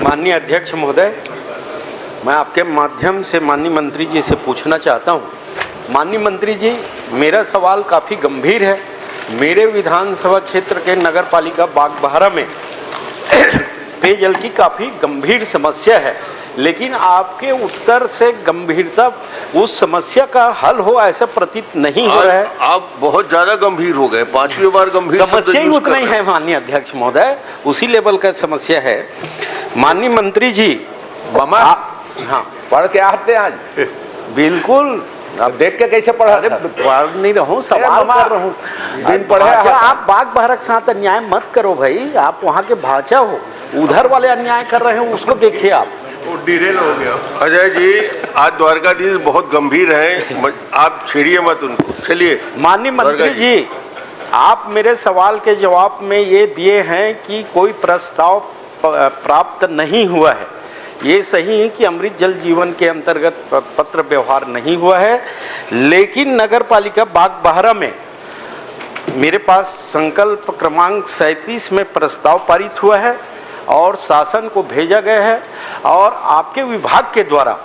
माननीय अध्यक्ष महोदय, मैं आपके माध्यम से माननीय मंत्री जी से पूछना चाहता हूं। माननीय मंत्री जी, मेरा सवाल काफ़ी गंभीर है। मेरे विधानसभा क्षेत्र के नगर पालिका बागबाहरा में पेयजल की काफ़ी गंभीर समस्या है, लेकिन आपके उत्तर से गंभीरता उस समस्या का हल हो ऐसा प्रतीत नहीं हो रहा है। आप बहुत ज्यादा गंभीर हो गए, 5वीं बार गंभीर समस्या ही उतना ही है माननीय अध्यक्ष महोदय, उसी लेवल का समस्या है। माननीय मंत्री जी, हाँ पढ़ के आते आज बिल्कुल। अब देख के कैसे पढ़ा? अरे पढ़ नहीं रहा हूँ, सवाल कर रहा हूँ। दिन पढ़े आप बागबाहरा के साथ अन्याय मत करो भाई, आप वहाँ के भाषा हो, उधर वाले अन्याय कर रहे हैं उसको देखिए आप। वो डिरेल हो गया। अजय जी, आज द्वारकाधीश बहुत गंभीर हैं, आप छेड़िए मत उनको। चलिए माननीय मंत्री जी, आप मेरे सवाल के जवाब में ये दिए हैं कि कोई प्रस्ताव प्राप्त नहीं हुआ है। ये सही है कि अमृत जल जीवन के अंतर्गत पत्र व्यवहार नहीं हुआ है, लेकिन नगर पालिका बागबाहरा में मेरे पास संकल्प क्रमांक 37 में प्रस्ताव पारित हुआ है और शासन को भेजा गया है, और आपके विभाग के द्वारा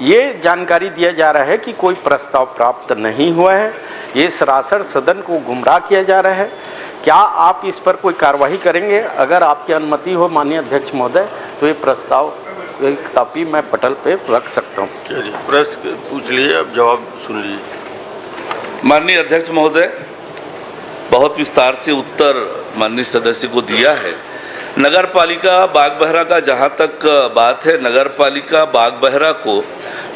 ये जानकारी दिया जा रहा है कि कोई प्रस्ताव प्राप्त नहीं हुआ है। ये सरासर सदन को गुमराह किया जा रहा है। क्या आप इस पर कोई कार्रवाई करेंगे? अगर आपकी अनुमति हो माननीय अध्यक्ष महोदय, तो ये प्रस्ताव एक कॉपी मैं पटल पे रख सकता हूँ। चलिए, प्रश्न पूछ लीजिए, अब जवाब सुन लीजिए। माननीय अध्यक्ष महोदय, बहुत विस्तार से उत्तर माननीय सदस्य को दिया है। नगर पालिका बागबाहरा का जहाँ तक बात है, नगर पालिका बागबाहरा को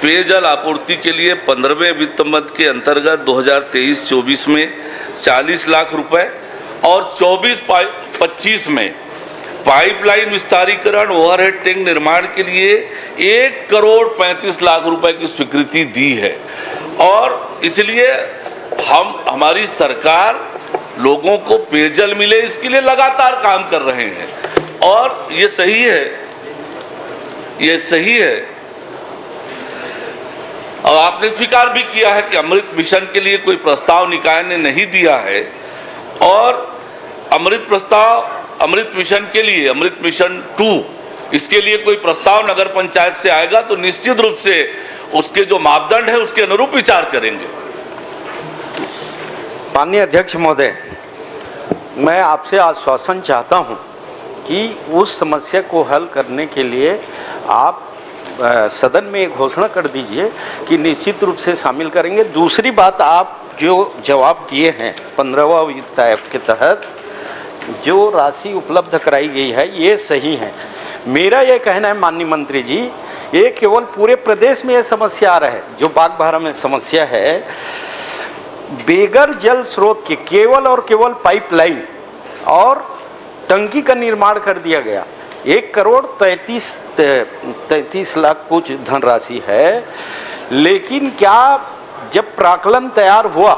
पेयजल आपूर्ति के लिए 15वें वित्त मद के अंतर्गत 2023-24 में 40 लाख रुपए और 24-25 में पाइपलाइन विस्तारीकरण ओवरहेड टैंक निर्माण के लिए 1 करोड़ 35 लाख रुपए की स्वीकृति दी है। और इसलिए हमारी सरकार लोगों को पेयजल मिले इसके लिए लगातार काम कर रहे हैं, और ये सही है। और आपने स्वीकार भी किया है कि अमृत मिशन के लिए कोई प्रस्ताव निकाय ने नहीं दिया है, और अमृत मिशन के लिए, अमृत मिशन 2, इसके लिए कोई प्रस्ताव नगर पंचायत से आएगा तो निश्चित रूप से उसके जो मापदंड है उसके अनुरूप विचार करेंगे। माननीय अध्यक्ष महोदय, मैं आपसे आश्वासन चाहता हूं कि उस समस्या को हल करने के लिए आप सदन में एक घोषणा कर दीजिए कि निश्चित रूप से शामिल करेंगे। दूसरी बात, आप जो जवाब दिए हैं 15वां वित्त आयोग के तहत जो राशि उपलब्ध कराई गई है ये सही है। मेरा ये कहना है माननीय मंत्री जी, ये केवल पूरे प्रदेश में ये समस्या आ रहा है, जो बागबाहरा में समस्या है, बेगर जल स्रोत के केवल और केवल पाइपलाइन और टंकी का निर्माण कर दिया गया। 1 करोड़ 33 लाख कुछ धनराशि है, लेकिन क्या जब प्राक्कलन तैयार हुआ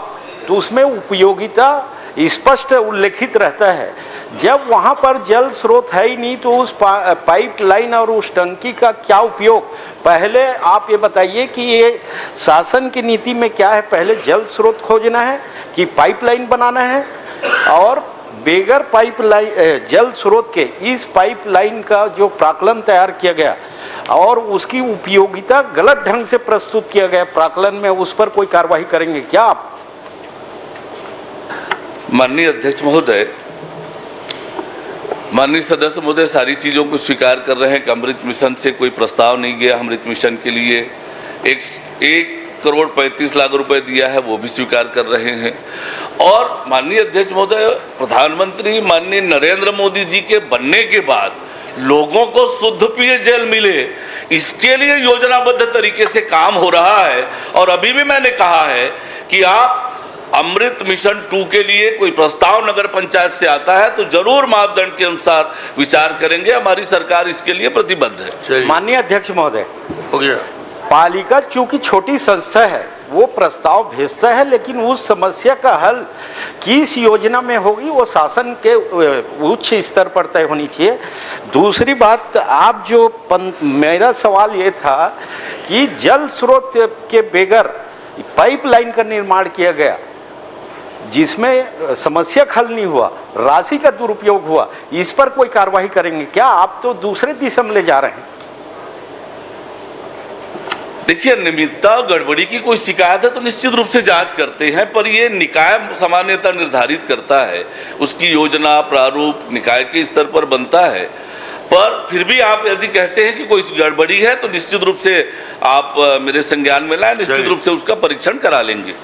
तो उसमें उपयोगिता स्पष्ट उल्लेखित रहता है। जब वहाँ पर जल स्रोत है ही नहीं तो उस पाइपलाइन और उस टंकी का क्या उपयोग? पहले आप ये बताइए कि ये शासन की नीति में क्या है, पहले जल स्रोत खोजना है कि पाइपलाइन बनाना है? और बेगर पाइपलाइन जल स्रोत के इस पाइपलाइन का जो प्राक्कलन तैयार किया गया और उसकी उपयोगिता गलत ढंग से प्रस्तुत किया गया प्राक्कलन में, उस पर कोई कार्रवाई करेंगे क्या आप? माननीय अध्यक्ष महोदय, माननीय सदस्य महोदय सारी चीज़ों को स्वीकार कर रहे हैं कि अमृत मिशन से कोई प्रस्ताव नहीं गया। अमृत मिशन के लिए 1 करोड़ 35 लाख रुपए दिया है, वो भी स्वीकार कर रहे हैं। और माननीय अध्यक्ष महोदय, प्रधानमंत्री माननीय नरेंद्र मोदी जी के बनने के बाद लोगों को शुद्ध पेयजल मिले, इसके लिए योजनाबद्ध तरीके से काम हो रहा है। और अभी भी मैंने कहा है कि आप अमृत मिशन 2 के लिए कोई प्रस्ताव नगर पंचायत से आता है तो जरूर मापदंड के अनुसार विचार करेंगे। हमारी सरकार इसके लिए प्रतिबद्ध है। माननीय अध्यक्ष महोदय, हो गया। पालिका चूंकि छोटी संस्था है वो प्रस्ताव भेजता है, लेकिन उस समस्या का हल किस योजना में होगी वो शासन के उच्च स्तर पर तय होनी चाहिए। दूसरी बात, आप जो मेरा सवाल ये था कि जल स्रोत के बेगर पाइपलाइन का निर्माण किया गया, जिसमें समस्या हल नहीं हुआ, राशि का दुरुपयोग हुआ, इस पर कोई कार्रवाई करेंगे क्या? आप तो दूसरे दिशा में ले जा रहे हैं। देखिए, अनियमितता और गड़बड़ी की कोई शिकायत है तो निश्चित रूप से जांच करते हैं, पर ये निकाय सामान्यतः निर्धारित करता है, उसकी योजना प्रारूप निकाय के स्तर पर बनता है। पर फिर भी आप यदि कहते हैं कि कोई गड़बड़ी है तो निश्चित रूप से आप मेरे संज्ञान में लाएं, निश्चित रूप से उसका परीक्षण करा लेंगे।